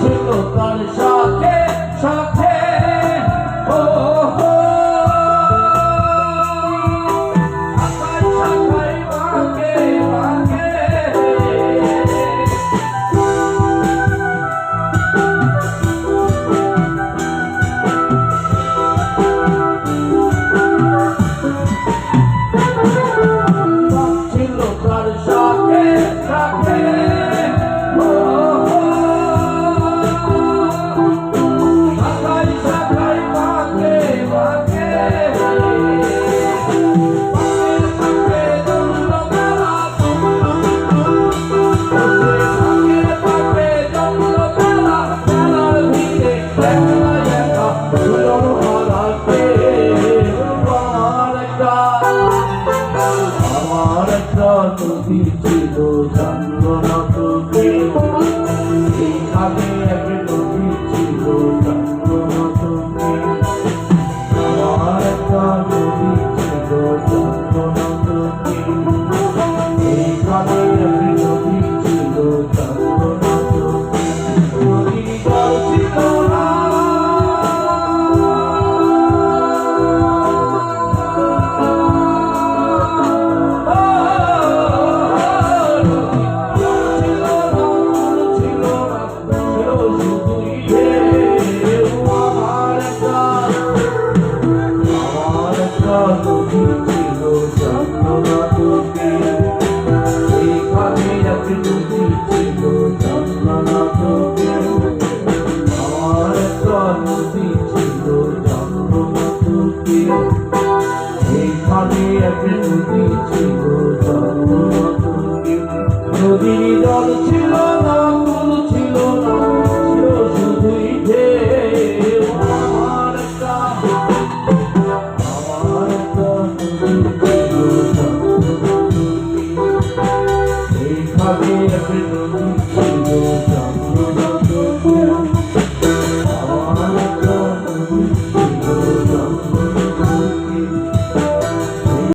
ছিল তার সাথে সাথে ও শাখায় শাখায় বাঁকে বাঁকে ছিল তার সাথে সাথে আমার একটা নদী ছিল জানলো না তোকে এইখানে এক নদী ছিল জানলো না তোকে আমার একটা নদী ছিল জানলো না তোকে এইখানে এক নদী ছিল জানলো না তোকে নদী জল ছিল না নদী ছিল জানলো না তোকে এইখানে এক নদী ছিল জানলো না তোকে আমার একটা নদী ছিল জানলো না তোকে এইখানে এক নদী ছিল জানলো না তোকে নদীর জল ছিল না কুল ছিল না ছিল শুধুই ঢেউ আমার একটা এইভাবে এক নদী ছিল জানলো না